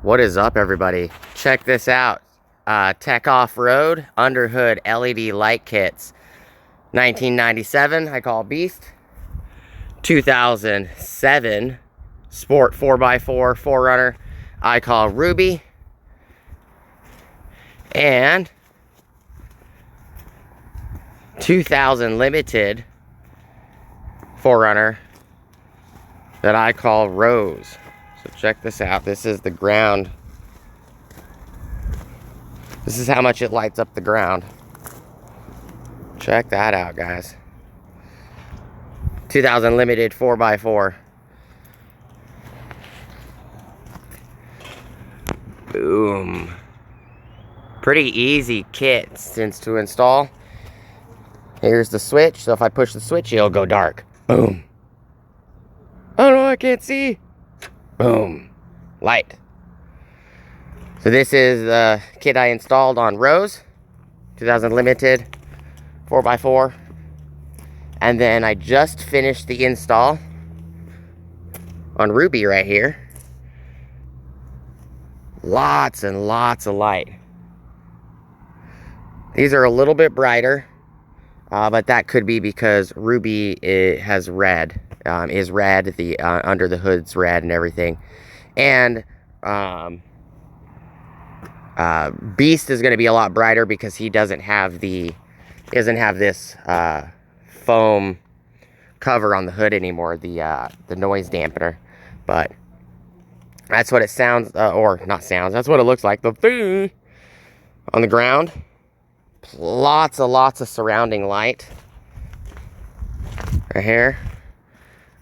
What is up, everybody? Check this out. TEQ Offroad Underhood LED light kits. 1997, I call Beast. 2007 Sport 4x4 4Runner, I call Ruby. And 2000 limited 4Runner that I call Rose. So check this out. This is the ground. This is how much it lights up the ground. Check that out, guys. 2000 limited 4x4. Boom. Pretty easy kit since to install. Here's the switch. So if I push the switch, it'll go dark. Boom. Oh no, I can't see. Boom. Light. So this is the kit I installed on Rose. 2000 limited 4x4. And then I just finished the install on Ruby right here. Lots and lots of light. These are a little bit brighter, but that could be because Ruby has red, is red, the under the hood's red and everything. And Beast is going to be a lot brighter because he doesn't have this foam cover on the hood anymore, the noise dampener. But that's what it sounds, or not sounds, that's what it looks like. The on the ground. Lots of surrounding light right here.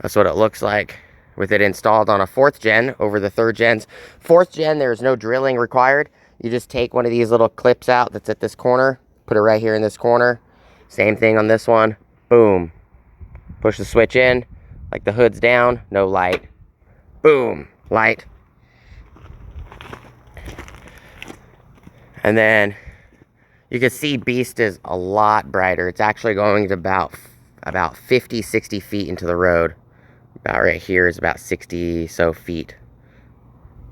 That's what it looks like with it installed on a 4th gen over the 3rd gens. 4th gen, there's no drilling required. You just take one of these little clips out that's at this corner, put it right here in this corner. Same thing on this one. Boom. Push the switch in, like the hood's down, no light. Boom, light. And then you can see Beast is a lot brighter. It's actually going to about 50, 60 feet into the road. About right here is about 60 so feet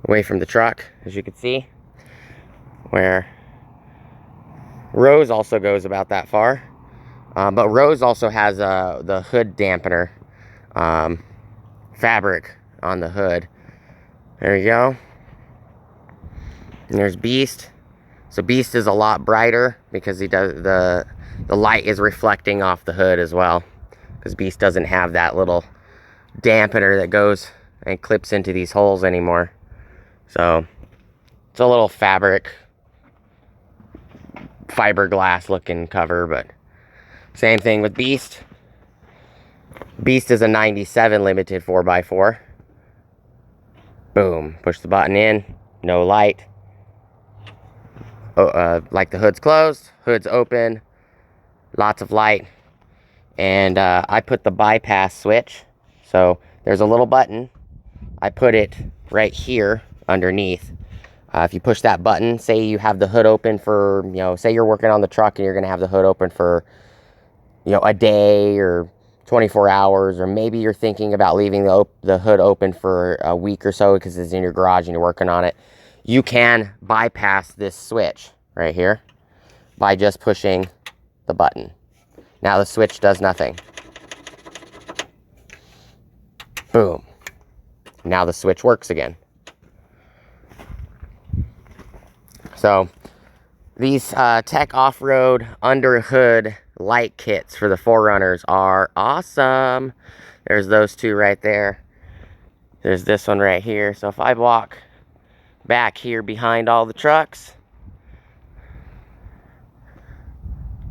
away from the truck, as you can see. Where Rose also goes about that far. But Rose also has the hood dampener fabric on the hood. There you go. And there's Beast. So Beast is a lot brighter because he does the light is reflecting off the hood as well. Because Beast doesn't have that little dampener that goes and clips into these holes anymore. So it's a little fabric, fiberglass looking cover, but same thing with Beast. Beast is a 97 limited 4x4. Boom. Push the button in. No light. Like the hood's closed, hood's open, lots of light. And I put the bypass switch. So there's a little button. I put it right here underneath. If you push that button, say you have the hood open for, say you're working on the truck and you're going to have the hood open for, a day or 24 hours, or maybe you're thinking about leaving the hood open for a week or so because it's in your garage and you're working on it. You can bypass this switch right here by just pushing the button. Now the switch does nothing. Boom. Now the switch works again. So these TEQ Offroad Underhood light kits for the 4Runners are awesome. There's those two right there. There's this one right here. So if I walk back here behind all the trucks,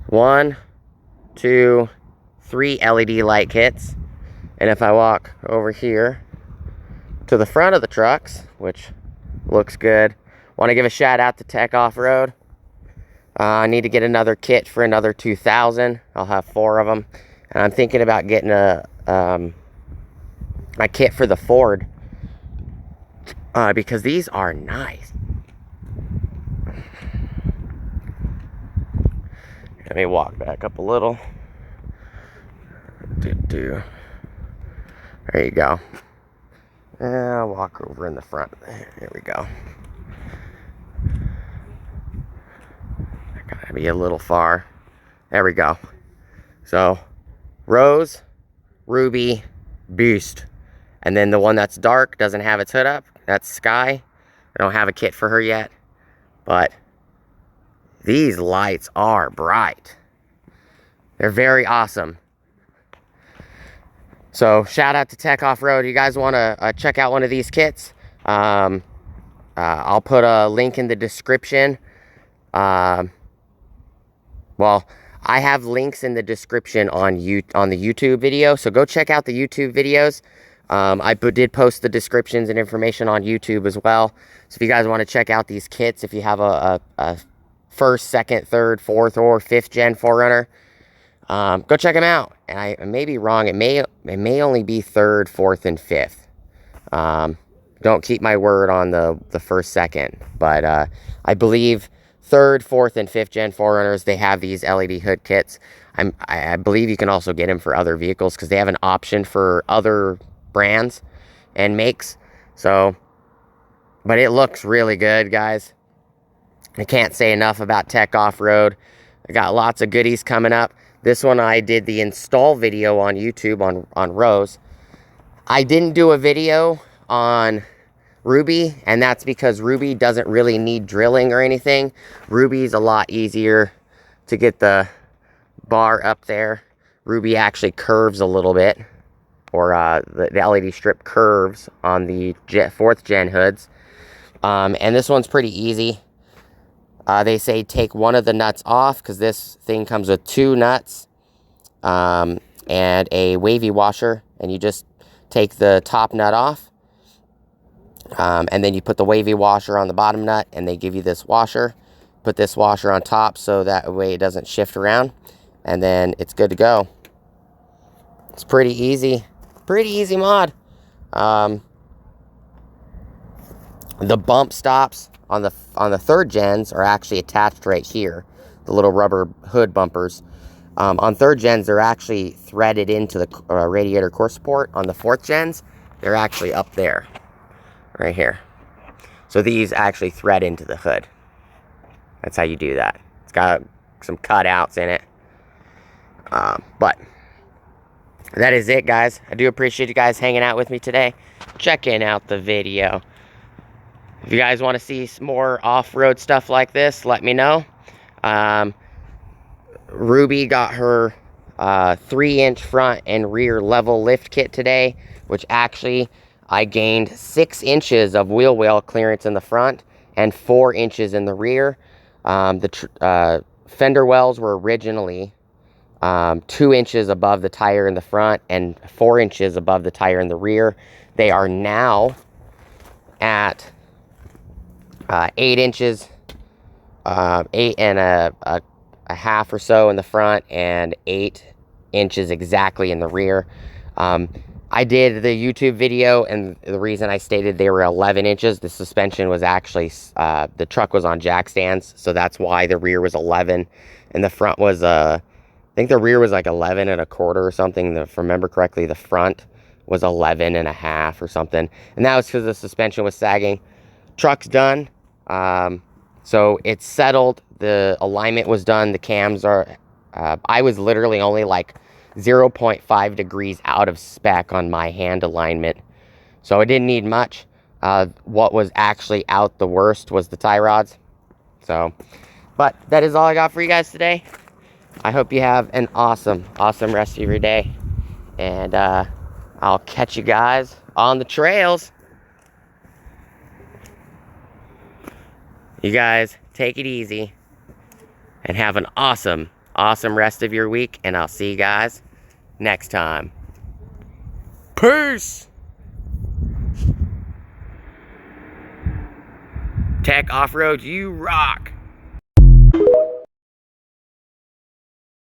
1, 2, 3 LED light kits. And if I walk over here to the front of the trucks, which looks good, want to give a shout out to TEQ Offroad. I need to get another kit for another 2000. I'll have 4 of them, and I'm thinking about getting a kit for the Ford. Because these are nice. Let me walk back up a little. There you go. I'll walk over in the front. Here we go. Maybe a little far. There we go. So, Rose, Ruby, Beast. And then the one that's dark, doesn't have its hood up, that's Sky. I don't have a kit for her yet, but these lights are bright. They're very awesome. So shout out to TEQ Offroad. You guys want to check out one of these kits? I'll put a link in the description. Well, I have links in the description on the YouTube video, so go check out the YouTube videos. I did post the descriptions and information on YouTube as well. So if you guys want to check out these kits, if you have a first, second, third, fourth, or fifth gen 4Runner, go check them out. And I may be wrong. It may only be third, fourth, and fifth. Don't keep my word on the first, second. But I believe third, fourth, and fifth gen 4Runners, they have these LED hood kits. I believe you can also get them for other vehicles because they have an option for other brands and makes. So, but it looks really good, guys. I can't say enough about TEQ Offroad. I got lots of goodies coming up. This one I did the install video on YouTube on Rose. I didn't do a video on Ruby, and that's because Ruby doesn't really need drilling or anything. Ruby's a lot easier to get the bar up there. Ruby actually curves a little bit, or the LED strip curves on the 4th gen hoods. And this one's pretty easy. They say take one of the nuts off because this thing comes with 2 nuts and a wavy washer, and you just take the top nut off, and then you put the wavy washer on the bottom nut, and they give you this washer. Put this washer on top so that way it doesn't shift around, and then it's good to go. It's pretty easy mod. The bump stops on the 3rd gens are actually attached right here, the little rubber hood bumpers. On 3rd gens, they're actually threaded into the radiator core support. On the 4th gens, they're actually up there, right here. So these actually thread into the hood. That's how you do that. It's got some cutouts in it. But that is it, guys. I do appreciate you guys hanging out with me today, checking out the video. If you guys want to see some more off-road stuff like this, let me know. Ruby got her 3-inch front and rear level lift kit today, which actually I gained 6 inches of wheel well clearance in the front and 4 inches in the rear. The fender wells were originally 2 inches above the tire in the front and 4 inches above the tire in the rear. They are now at 8 inches, 8 and a half or so in the front, and 8 inches exactly in the rear. I did the YouTube video, and the reason I stated they were 11 inches, the suspension was actually, the truck was on jack stands, so that's why the rear was 11, and the front was, I think the rear was like 11 and a quarter or something. If I remember correctly, the front was 11 and a half or something, and that was because the suspension was sagging. Truck's done. So it's settled, the alignment was done, the cams are, I was literally only like 0.5 degrees out of spec on my hand alignment, so I didn't need much. What was actually out the worst was the tie rods. So, but that is all I got for you guys today. I hope you have an awesome rest of your day, and I'll catch you guys on the trails. You guys take it easy and have an awesome rest of your week, and I'll see you guys next time. Peace! TEQ Offroad, you rock!